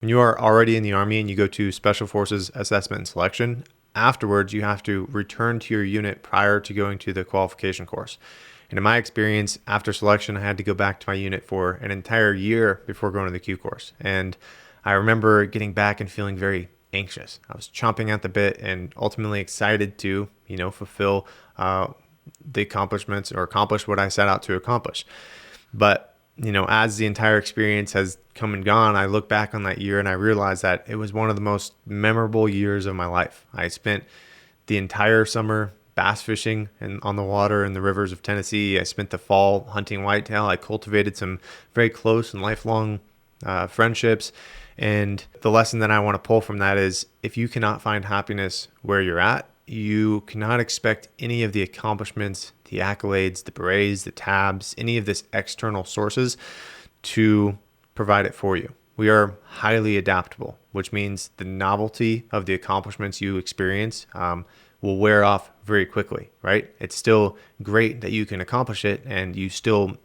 When you are already in the Army and you go to Special Forces Assessment and Selection, afterwards you have to return to your unit prior to going to the qualification course. And in my experience, after selection, I had to go back to my unit for an entire year before going to the Q course. And I remember getting back and feeling very anxious. I was chomping at the bit and ultimately excited to, fulfill the accomplishments or accomplish what I set out to accomplish. But as the entire experience has come and gone, I look back on that year and I realize that it was one of the most memorable years of my life. I spent the entire summer bass fishing and on the water in the rivers of Tennessee. I spent the fall hunting whitetail. I cultivated some very close and lifelong friendships. And the lesson that I want to pull from that is if you cannot find happiness where you're at, you cannot expect any of the accomplishments, the accolades, the berets, the tabs, any of this external sources to provide it for you. We are highly adaptable, which means the novelty of the accomplishments you experience will wear off very quickly, right? It's still great that you can accomplish it and you still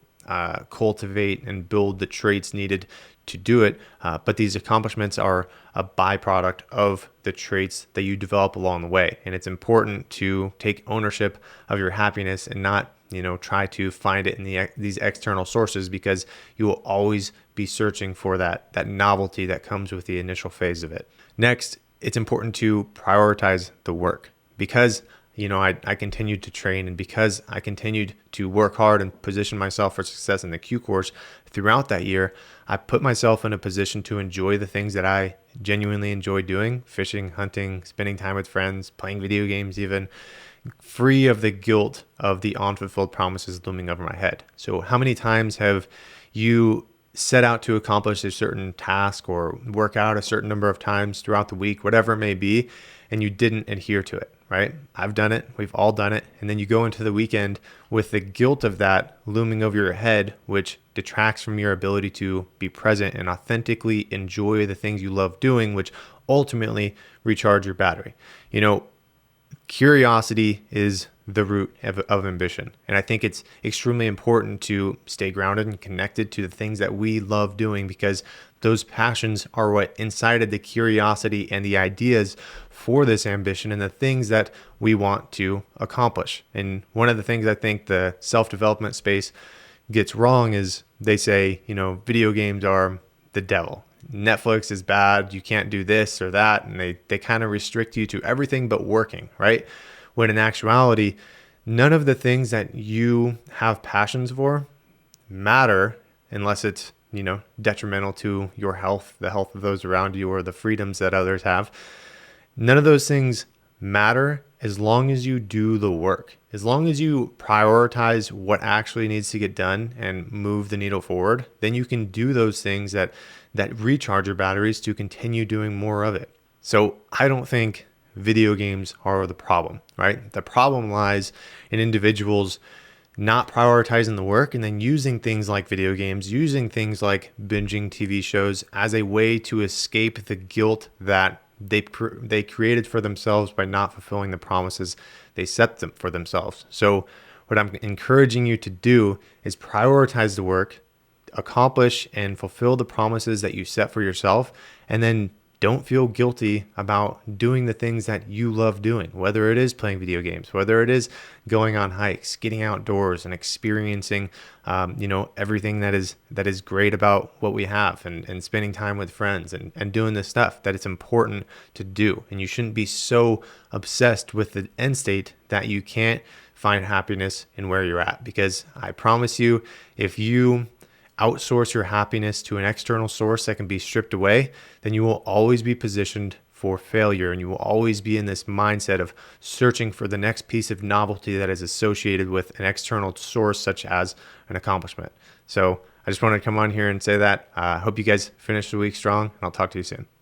cultivate and build the traits needed to do it. But these accomplishments are a byproduct of the traits that you develop along the way. And it's important to take ownership of your happiness and not, try to find it in these external sources, because you will always be searching for that novelty that comes with the initial phase of it. Next, it's important to prioritize the work, because I continued to train, and because I continued to work hard and position myself for success in the Q course throughout that year, I put myself in a position to enjoy the things that I genuinely enjoy doing: fishing, hunting, spending time with friends, playing video games, even free of the guilt of the unfulfilled promises looming over my head. So how many times have you set out to accomplish a certain task or work out a certain number of times throughout the week, whatever it may be, and you didn't adhere to it, right? I've done it. We've all done it. And then you go into the weekend with the guilt of that looming over your head, which detracts from your ability to be present and authentically enjoy the things you love doing, which ultimately recharge your battery. Curiosity is the root of ambition. And I think it's extremely important to stay grounded and connected to the things that we love doing, because those passions are what incited the curiosity and the ideas for this ambition and the things that we want to accomplish. And one of the things I think the self-development space gets wrong is they say, video games are the devil. Netflix is bad, you can't do this or that, and they kind of restrict you to everything but working, right? When in actuality, none of the things that you have passions for matter unless it's, detrimental to your health, the health of those around you, or the freedoms that others have. None of those things matter as long as you do the work. As long as you prioritize what actually needs to get done and move the needle forward, then you can do those things that recharge your batteries to continue doing more of it. So I don't think video games are the problem, right? The problem lies in individuals not prioritizing the work and then using things like video games, using things like binging TV shows as a way to escape the guilt that they created for themselves by not fulfilling the promises they set them for themselves. So what I'm encouraging you to do is prioritize the work, accomplish and fulfill the promises that you set for yourself, and then don't feel guilty about doing the things that you love doing, whether it is playing video games, whether it is going on hikes, getting outdoors and experiencing, everything that is great about what we have, and spending time with friends and doing the stuff that it's important to do. And you shouldn't be so obsessed with the end state that you can't find happiness in where you're at, because I promise you, if you outsource your happiness to an external source that can be stripped away, then you will always be positioned for failure, and you will always be in this mindset of searching for the next piece of novelty that is associated with an external source, such as an accomplishment. So I just wanted to come on here and say that. I hope you guys finish the week strong, and I'll talk to you soon.